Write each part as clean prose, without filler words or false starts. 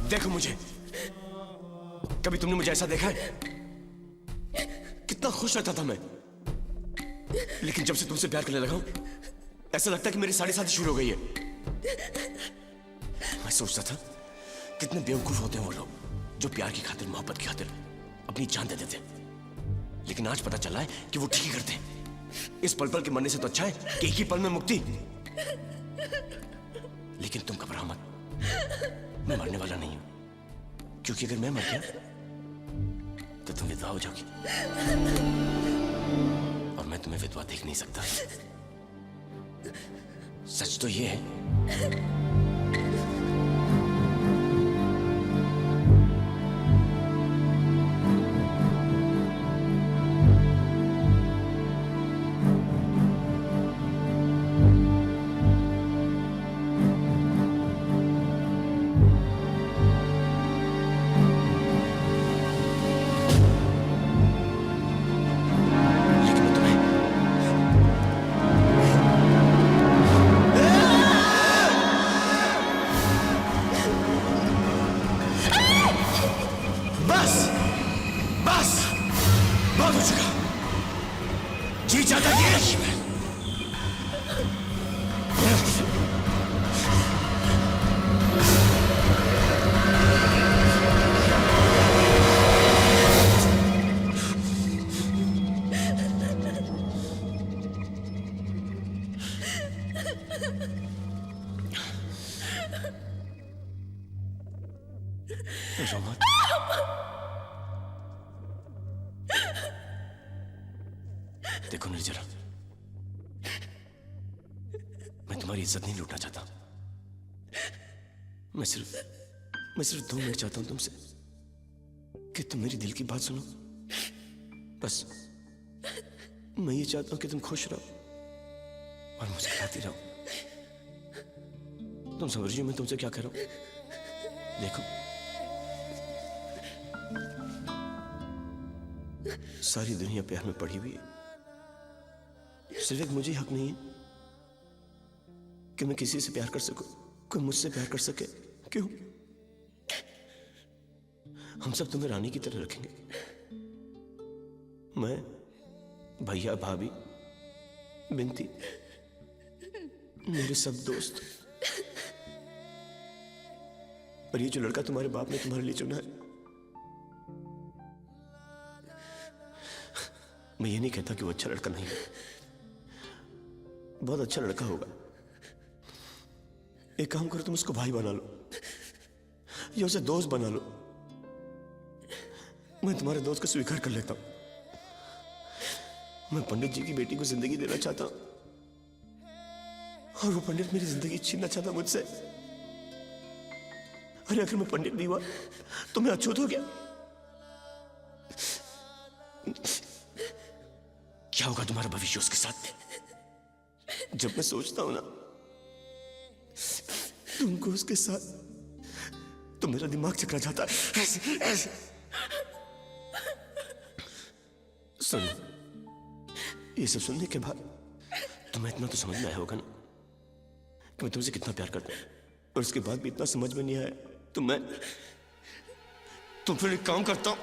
देखो मुझे, कभी तुमने मुझे ऐसा देखा है? कितना खुश रहता था मैं, लेकिन जब से तुमसे प्यार करने लगा हूं, ऐसा लगता है कि मेरी सारी शादी शुरू हो गई है। मैं सोचता था कितने बेवकूफ होते हैं वो लोग जो प्यार की खातिर, मोहब्बत की खातिर अपनी जान दे देते हैं। लेकिन आज पता चला है कि वो ठीक ही करते हैं। इस पल पल के मरने से तो अच्छा है कि एक ही पल में मुक्ति। लेकिन तुम घबराओ मत, मैं मरने वाला नहीं हूं, क्योंकि अगर मैं मर गया तो तुम विधवा हो जाओगी, और मैं तुम्हें विधवा देख नहीं सकता। सच तो ये है। देखो निर्जरा, मैं तुम्हारी इज्जत नहीं लूटना चाहता। मैं सिर्फ 2 मिनट चाहता हूं तुमसे कि तुम मेरी दिल की बात सुनो। बस मैं ये चाहता हूं कि तुम खुश रहो और मुस्कुराती रहो। तुम समझ रही हो मैं तुमसे क्या कर रहा हूं? देखो, सारी दुनिया प्यार में पड़ी हुई है, सिर्फ एक मुझे हक नहीं है कि मैं किसी से प्यार कर सकूं, कोई मुझसे प्यार कर सके। क्यों? हम सब तुम्हें रानी की तरह रखेंगे। मैं, भैया, भाभी, बिनती, मेरे सब दोस्त। और ये जो लड़का तुम्हारे बाप ने तुम्हारे लिए चुना है, मैं ये नहीं कहता कि वो अच्छा लड़का नहीं है, बहुत अच्छा लड़का होगा। एक काम करो, तुम उसको भाई बना लो या उसे दोस्त बना लो। मैं तुम्हारे दोस्त को स्वीकार कर लेता हूं। मैं पंडित जी की बेटी को जिंदगी देना चाहता हूं, और वो पंडित मेरी जिंदगी छीनना चाहता मुझसे। अरे अगर मैं पंडित नहीं हुआ तो मैं अछूत हो गया। क्या होगा तुम्हारा भविष्य उसके साथ? जब मैं सोचता हूं ना तुमको उसके साथ, तो मेरा दिमाग चकरा जाता है। ऐसे सुनो, ये सब सुनने के बाद तुम्हें इतना तो समझ में आया होगा ना कि मैं तुमसे कितना प्यार करता हूं, और उसके बाद भी इतना समझ में नहीं आया तो मैं फिर एक काम करता हूं।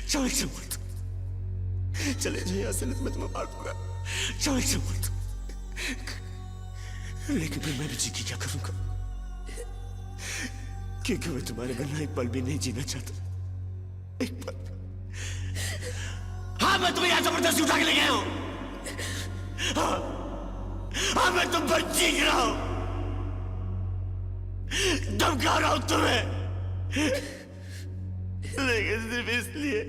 जाओ एक से बोल दो, चले जाओ यहां से, मैं तुम्हें मार दूंगा। जाओ एक से बोल दो। लेकिन फिर मैं भी जी की क्या करूंगा, क्योंकि मैं तुम्हारे बिना एक पल भी नहीं जीना चाहता। एक पल। हाँ, मैं तुम्हें यहां जबरदस्ती उठा के ले गया हूं। हाँ, मैं तुम पर चीख रहा हूं, धमका रहा हूं तुम्हें, लेकिन सिर्फ इसलिए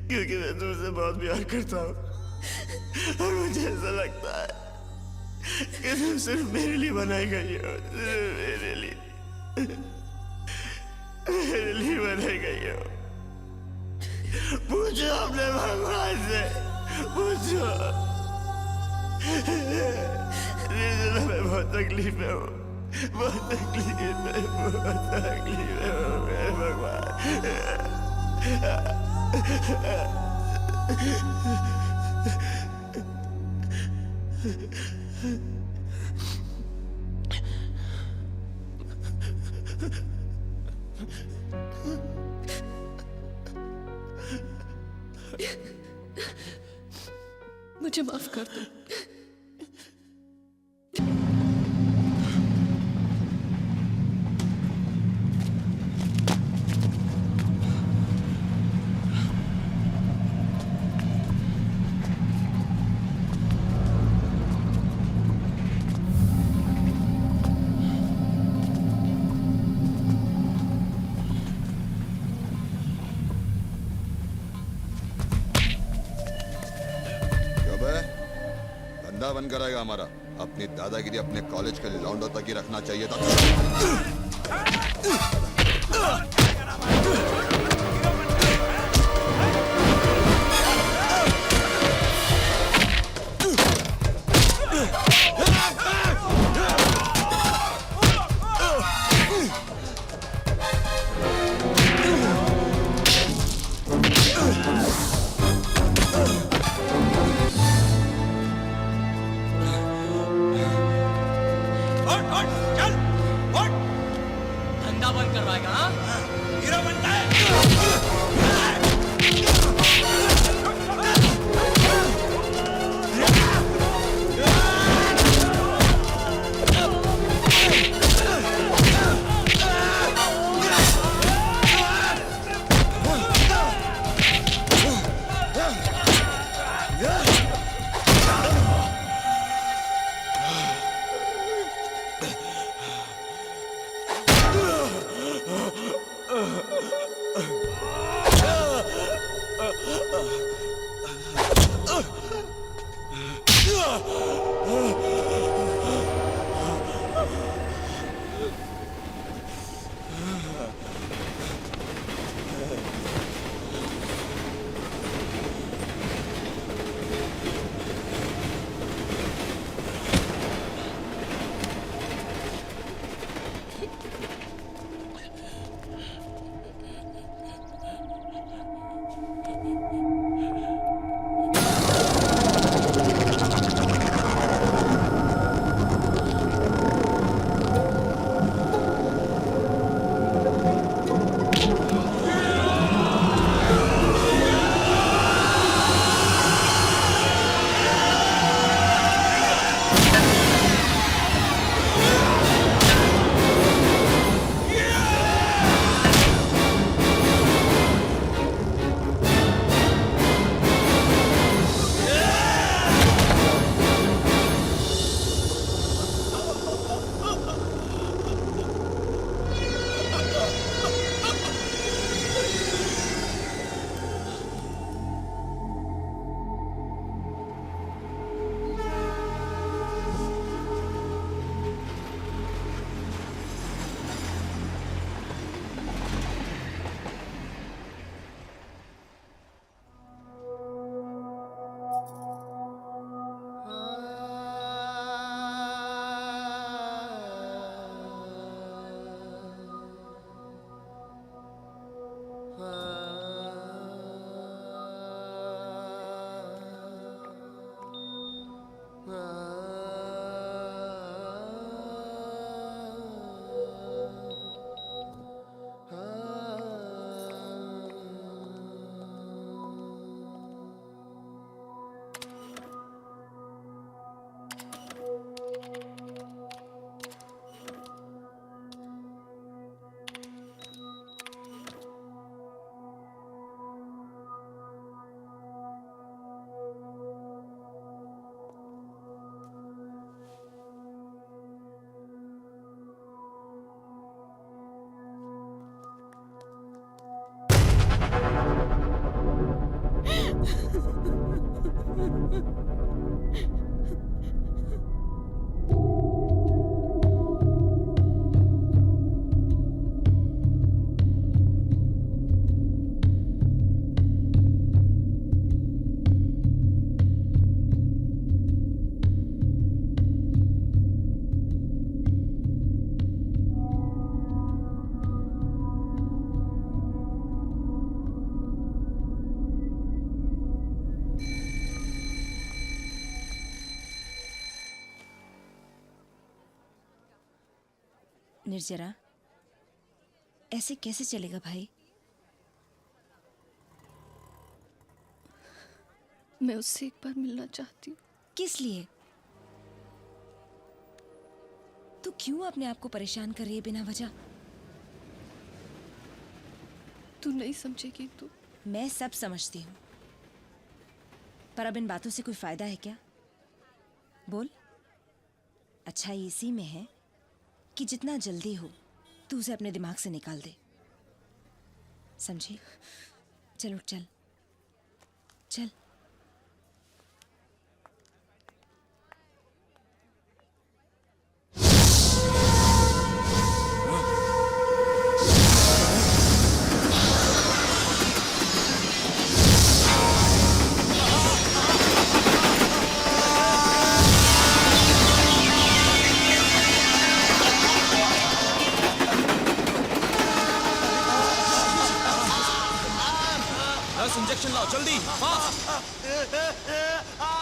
क्योंकि मैं तुमसे बहुत प्यार करता हूं, और मुझे ऐसा लगता है कि तुम सिर्फ मेरे लिए बनाई गई हो, सिर्फ मेरे लिए बनाई गई हो। पूछो अपने भगवान से, पूछो। मैं बहुत तकलीफ में हूँ, बहुत तकलीफ में, बहुत तकलीफ में हूँ मेरे भगवान। मुझे माफ कर दो। धंधा बंद कराएगा हमारा। अपनी दादागिरी अपने कॉलेज के लौंडों तक ही रखना चाहिए था। धंधा बंद करवाएगा? हाँ? हीरो बनता है। निर्जरा, ऐसे कैसे चलेगा भाई? मैं उससे एक बार मिलना चाहती हूँ। किस लिए? तू क्यों अपने आप को परेशान कर रही है बिना वजह? तू नहीं समझेगी तो। मैं सब समझती हूँ, पर अब इन बातों से कोई फायदा है क्या? बोल। अच्छा इसी में है कि जितना जल्दी हो तू उसे अपने दिमाग से निकाल दे, समझी? चल उठ, चल चल। नर्स इंजेक्शन लाओ जल्दी, फास्ट। आ